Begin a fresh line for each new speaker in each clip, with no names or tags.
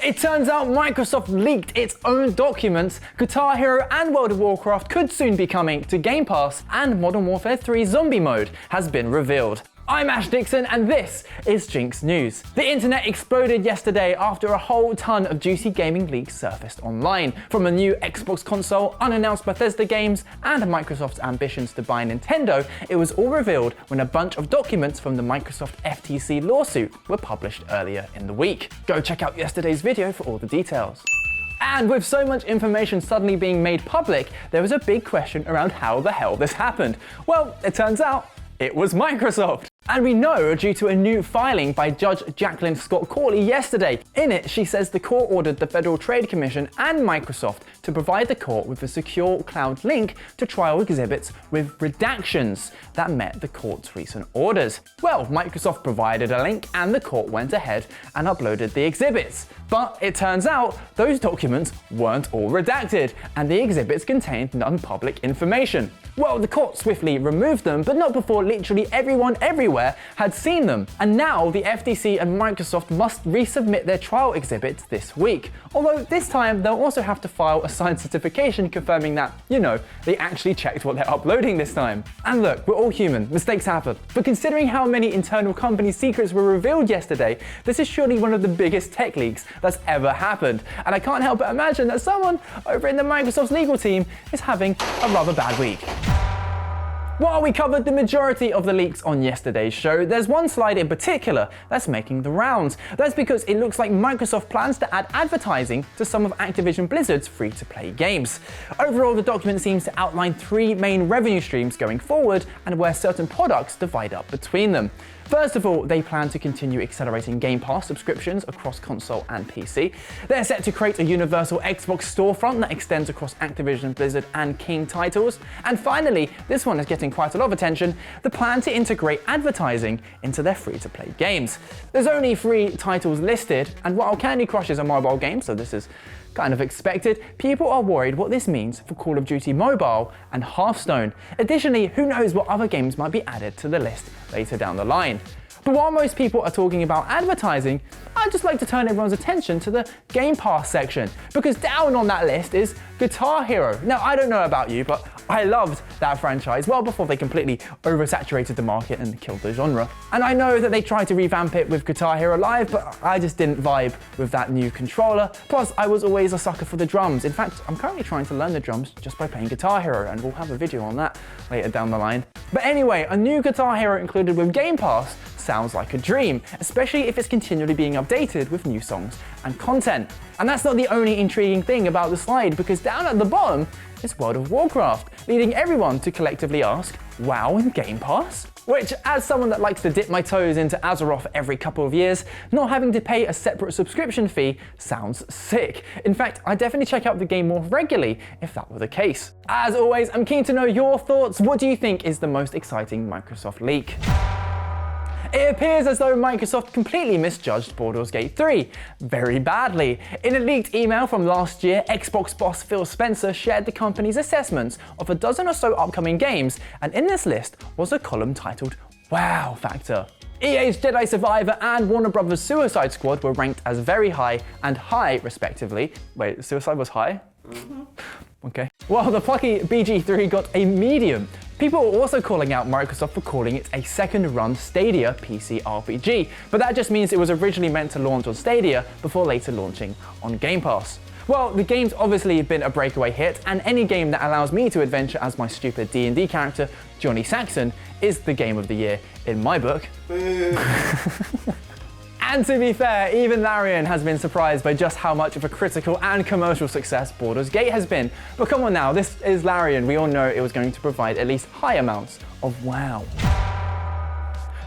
It turns out Microsoft leaked its own documents, Guitar Hero and World of Warcraft could soon be coming to Game Pass, and Modern Warfare 3 Zombie Mode has been revealed. I'm Ash Dixon and this is GINX News. The internet exploded yesterday after a whole ton of juicy gaming leaks surfaced online. From a new Xbox console, unannounced Bethesda games, and Microsoft's ambitions to buy Nintendo, it was all revealed when a bunch of documents from the Microsoft FTC lawsuit were published earlier in the week. Go check out yesterday's video for all the details. And with so much information suddenly being made public, there was a big question around how the hell this happened. Well, it turns out it was Microsoft. And we know due to a new filing by Judge Jacqueline Scott Corley yesterday. In it, she says the court ordered the Federal Trade Commission and Microsoft to provide the court with a secure cloud link to trial exhibits with redactions that met the court's recent orders. Well, Microsoft provided a link and the court went ahead and uploaded the exhibits. But it turns out those documents weren't all redacted and the exhibits contained non-public information. Well, the court swiftly removed them, but not before literally everyone everywhere had seen them. And now the FTC and Microsoft must resubmit their trial exhibits this week. Although this time they'll also have to file a signed certification confirming that, they actually checked what they're uploading this time. And look, we're all human, mistakes happen. But considering how many internal company secrets were revealed yesterday, this is surely one of the biggest tech leaks that's ever happened. And I can't help but imagine that someone over in the Microsoft's legal team is having a rather bad week. While we covered the majority of the leaks on yesterday's show, there's one slide in particular that's making the rounds. That's because it looks like Microsoft plans to add advertising to some of Activision Blizzard's free-to-play games. Overall, the document seems to outline 3 main revenue streams going forward and where certain products divide up between them. First of all, they plan to continue accelerating Game Pass subscriptions across console and PC. They're set to create a universal Xbox storefront that extends across Activision, Blizzard, and King titles. And finally, this one is getting quite a lot of attention, the plan to integrate advertising into their free-to-play games. There's only 3 titles listed, and while Candy Crush is a mobile game, so this is kind of expected, people are worried what this means for Call of Duty Mobile and Hearthstone. Additionally, who knows what other games might be added to the list later down the line. But while most people are talking about advertising, I'd just like to turn everyone's attention to the Game Pass section, because down on that list is Guitar Hero. Now, I don't know about you, but I loved that franchise well before they completely oversaturated the market and killed the genre. And I know that they tried to revamp it with Guitar Hero Live, but I just didn't vibe with that new controller. Plus, I was always a sucker for the drums. In fact, I'm currently trying to learn the drums just by playing Guitar Hero, and we'll have a video on that later down the line. But anyway, a new Guitar Hero included with Game Pass sounds like a dream, especially if it's continually being updated with new songs and content. And that's not the only intriguing thing about the slide, because down at the bottom is World of Warcraft, leading everyone to collectively ask, WoW in Game Pass? Which, as someone that likes to dip my toes into Azeroth every couple of years, not having to pay a separate subscription fee sounds sick. In fact, I'd definitely check out the game more regularly if that were the case. As always, I'm keen to know your thoughts. What do you think is the most exciting Microsoft leak? It appears as though Microsoft completely misjudged Baldur's Gate 3, very badly. In a leaked email from last year, Xbox boss Phil Spencer shared the company's assessments of a dozen or so upcoming games, and in this list was a column titled Wow Factor. EA's Jedi Survivor and Warner Bros. Suicide Squad were ranked as very high and high, respectively. Wait, Suicide was high? Okay. While the plucky BG3 got a medium. People are also calling out Microsoft for calling it a second-run Stadia PC RPG, but that just means it was originally meant to launch on Stadia before later launching on Game Pass. Well, the game's obviously been a breakaway hit, and any game that allows me to adventure as my stupid D&D character, Johnny Saxon, is the game of the year in my book. And to be fair, even Larian has been surprised by just how much of a critical and commercial success Baldur's Gate has been. But come on now, this is Larian. We all know it was going to provide at least high amounts of wow.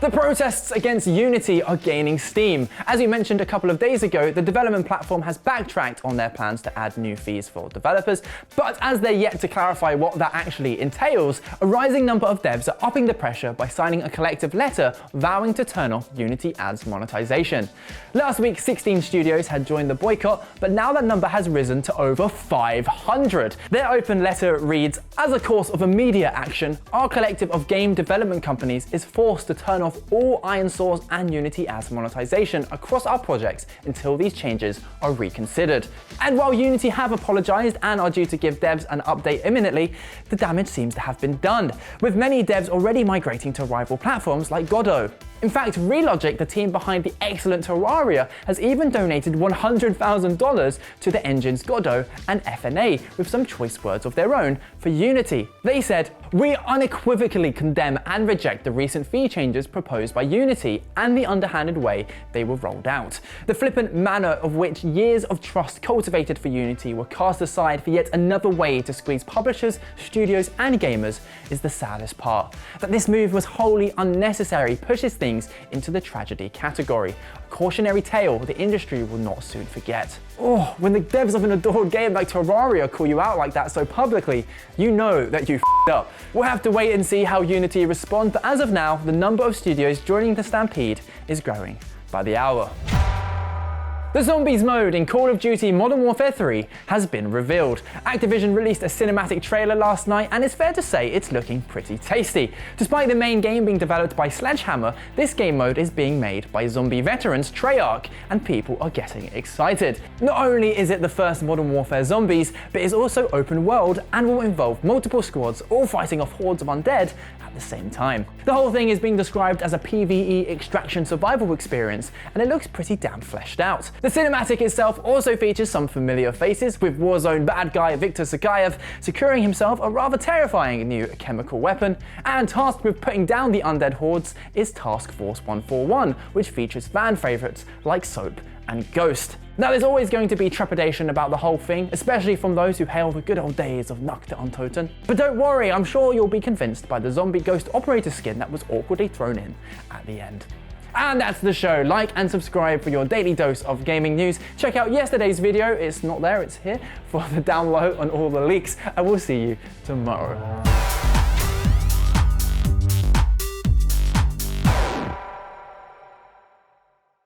The protests against Unity are gaining steam. As we mentioned a couple of days ago, the development platform has backtracked on their plans to add new fees for developers, but as they're yet to clarify what that actually entails, a rising number of devs are upping the pressure by signing a collective letter vowing to turn off Unity ads monetization. Last week, 16 studios had joined the boycott, but now that number has risen to over 500. Their open letter reads, "As a course of immediate action, our collective of game development companies is forced to turn off off all iron source and Unity ads monetization across our projects until these changes are reconsidered. And while Unity have apologized and are due to give devs an update imminently, the damage seems to have been done, with many devs already migrating to rival platforms like Godot. In fact, Relogic, the team behind the excellent Terraria, has even donated $100,000 to the engines Godot and FNA with some choice words of their own for Unity. They said, "We unequivocally condemn and reject the recent fee changes proposed by Unity and the underhanded way they were rolled out. The flippant manner of which years of trust cultivated for Unity were cast aside for yet another way to squeeze publishers, studios and gamers is the saddest part. That this move was wholly unnecessary pushes things into the tragedy category. A cautionary tale the industry will not soon forget." Oh, when the devs of an adored game like Terraria call you out like that so publicly, you know that you f***ed up. We'll have to wait and see how Unity respond, but as of now, the number of studios joining the stampede is growing by the hour. The Zombies mode in Call of Duty Modern Warfare 3 has been revealed. Activision released a cinematic trailer last night and it's fair to say it's looking pretty tasty. Despite the main game being developed by Sledgehammer, this game mode is being made by zombie veterans Treyarch and people are getting excited. Not only is it the first Modern Warfare Zombies, but it's also open world and will involve multiple squads all fighting off hordes of undead at the same time. The whole thing is being described as a PvE extraction survival experience and it looks pretty damn fleshed out. The cinematic itself also features some familiar faces, with Warzone bad guy Viktor Sakayev securing himself a rather terrifying new chemical weapon, and tasked with putting down the undead hordes is Task Force 141, which features fan favourites like Soap and Ghost. Now there's always going to be trepidation about the whole thing, especially from those who hail the good old days of Nacht der Untoten. But don't worry, I'm sure you'll be convinced by the zombie ghost operator skin that was awkwardly thrown in at the end. And that's the show. Like and subscribe for your daily dose of gaming news. Check out yesterday's video, it's not there, it's here, for the download on all the leaks, and we'll see you tomorrow.